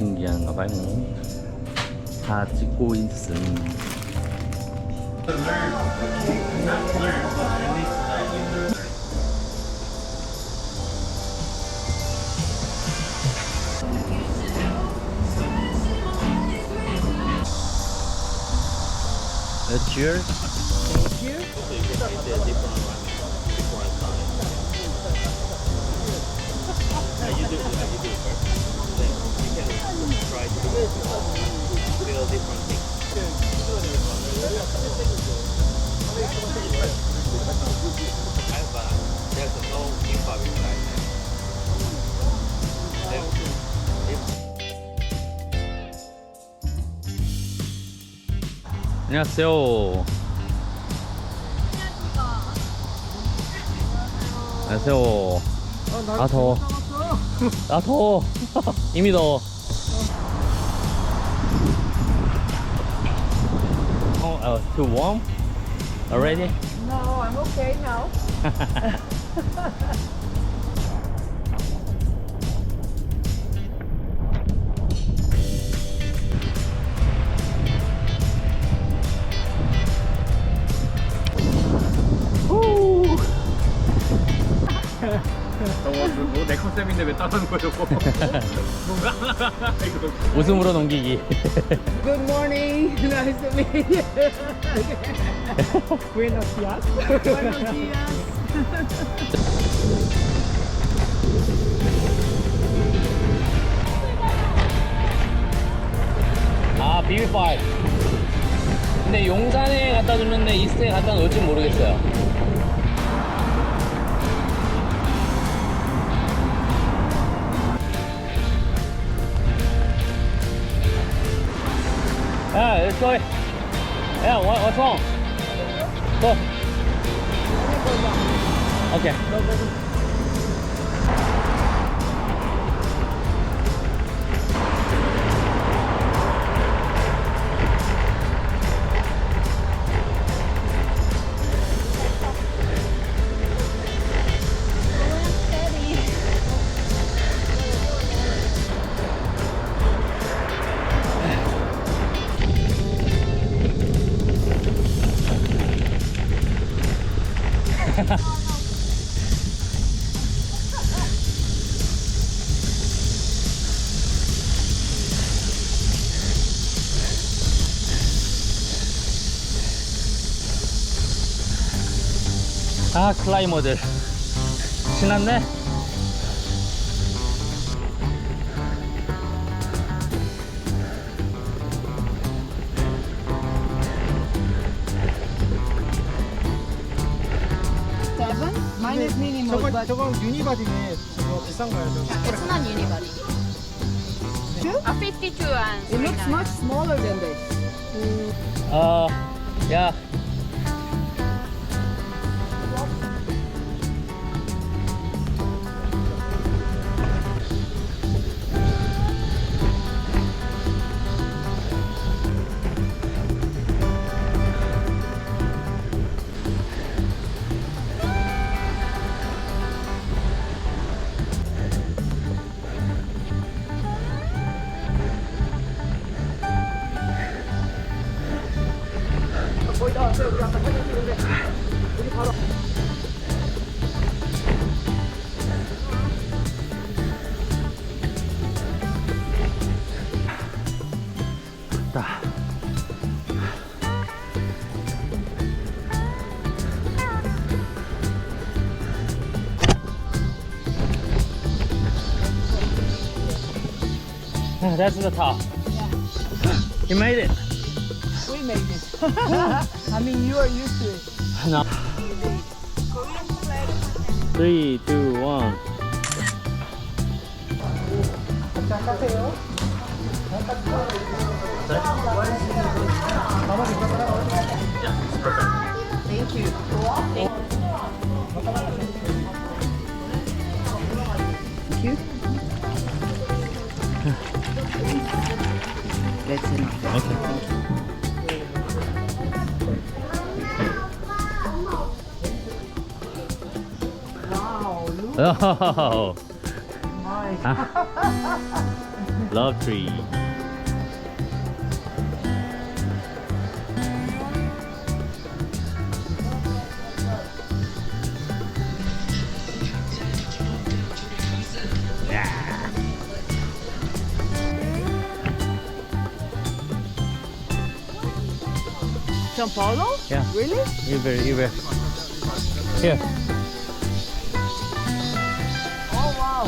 신기한가 봐요. 다 찍고 있음. Cheers. Thank you. You do it first. Then you can try to feel different things. There's no kimbap inside. 안녕하세요. 안녕하세요. 아 더워. 아 더워. 이미 더워. Too warm already? No, I'm okay now. 내 컨셉인데 왜 따라하는 거야 저거? 웃음으로 넘기기. Good morning. Nice to meet you. Buenos dias. Buenos dias. 아 비빔밥. 근데 용산에 갖다 줬는데 이스트에 갖다 놓을지 모르겠어요. Yeah, let's go. Yeah, what's wrong? Go. Okay. 아 클라이머들 신났네. Mine is minimal, but 저건 유니바디네. 저거 비싼가요? It's not unibody. A 52 and it looks much smaller than this. 야. 다. That's the top. You made it. We made it. I mean, you are used to it. No. 3, 2, 1. Thank you. Thank you. That's enough. Okay. Wow, look. Oh. My. Love tree. Sao Paulo? Yeah. Really? Here. Here. Oh wow.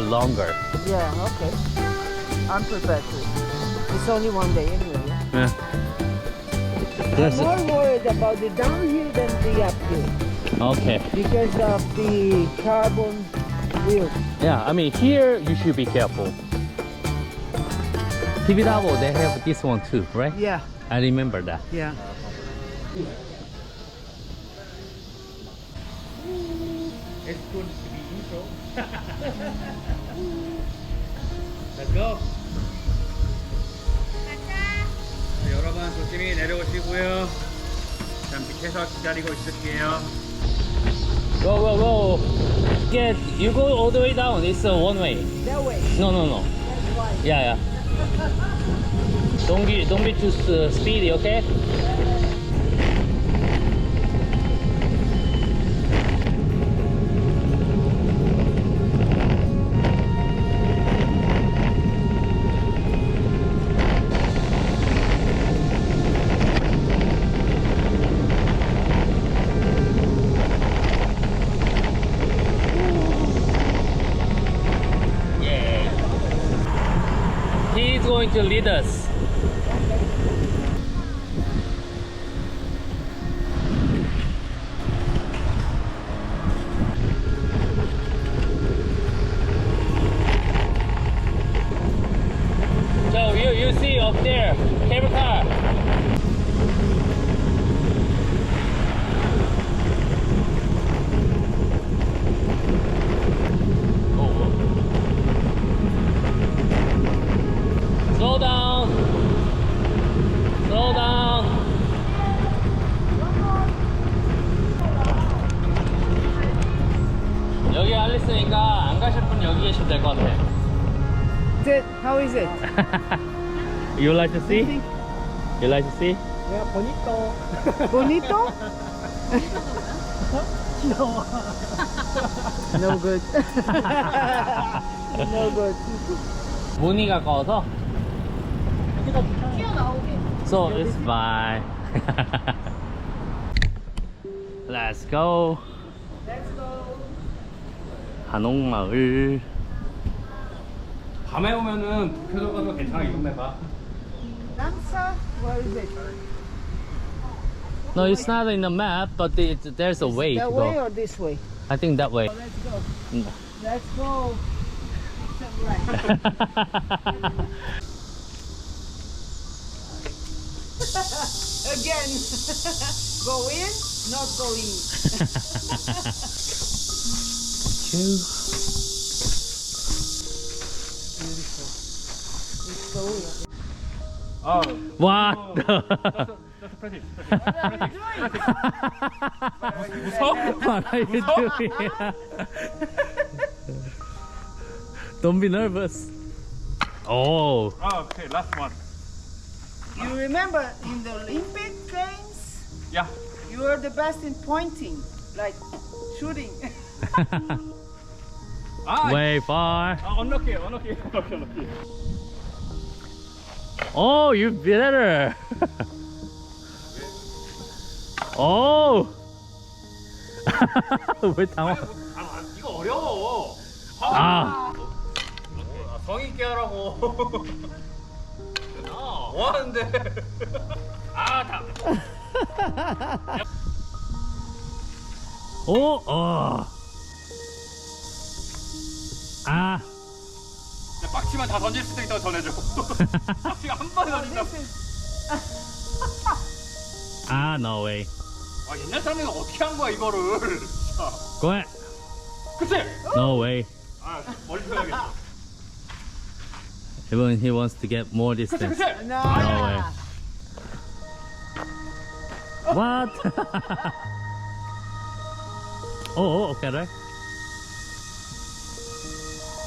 Longer. Yeah, okay. I'm prepared to. It's only one day anyway, yeah? Yeah. I'm Yes. more worried about the downhill than the uphill Okay. because of the carbon wheels. Yeah, I mean here you should be careful. Tibidabo, they have this one too, right? Yeah, I remember that. yeah. It's good to be intro. Let's go. 네, 여러분 조심히 내려오시고요. 잠 밑에서 기다리고 있을게요. Go. You go all the way down. It's one way. That way. No. That's why. Yeah. Don't be too speedy, okay? He's going to lead us. So you see up there, cable car. Slow down. 여기 알리스니까 안 가실 분 여기 계시면 될 것 같아. Is it? How is it? You like to see? You like to see? 야, bonito. Bonito? No good. No good. 문이 가까워서? 튀어나오게. So it's fine. Let's go. Let's go. 한옥마을. 밤에 오면은 북해져가지고 괜찮아, 이 동네가. Namsa? Where is it? No, it's not in the map, but there's a way to That way go. or this way? I think that way. Let's go. Let's go. Right. Again. Go in, not go in. It's so 아, What? 프레디. What are you doing? What are you doing? Don't be nervous. Oh. 아, 오케이, last one. You remember in the Olympic Games, 야, you were the best in pointing, like shooting. 아, Way far. unlucky. Oh, you better. Oh. 왜 당황? 이거 어려워. 아. 성의 있게 하라고. 뭐 하는데? 오. 아. 빡치만 다 던질 수도 있다고 전해줘. 빡치가 한 번에 던진다. 아, no way. 아, 옛날 사람들이 어떻게 한 거야 이거를? 자, Go ahead. 그치? No way. 아, 멀리 펴야겠어. Even he wants to get more distance. 그치? No. No way. What? Oh, okay, right?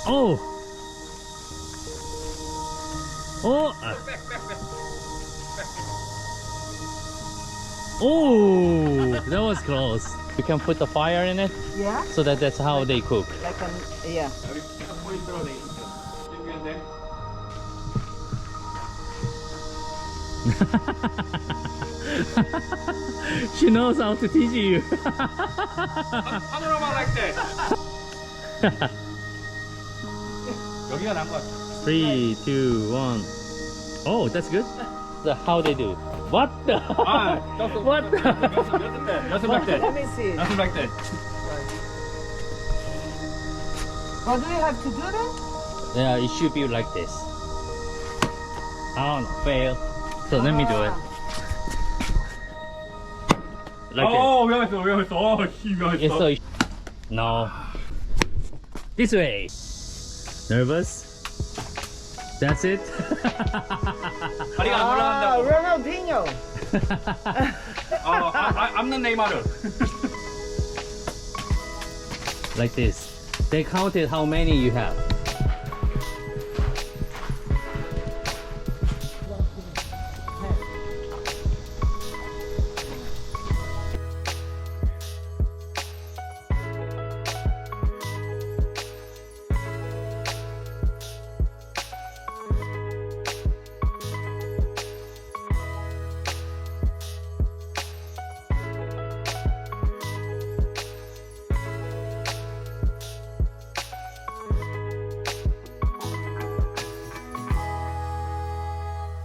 Oh. Oh. Oh, that was close. You can put the fire in it, Yeah. so that's how they cook. Like yeah. 여기 피자 포인트로 돼 있어. 신기한데? She knows how to teach you. 파노라마 like that. 여기가 나은 것 같아. 3, 2, 1. Oh, that's good. So how they do? What the? 아, What the? 연습 like that. Let me see. 연습 like that. What do you have to do then? Yeah, it should be like this. Oh, no, fail. So let me do it. Like 위험했어. 위험했어. this. So no. This way. Nervous? That's it. 다리가 안 올라간다고. Ronaldinho. I'm the 네이마르. Like this. They counted how many you have.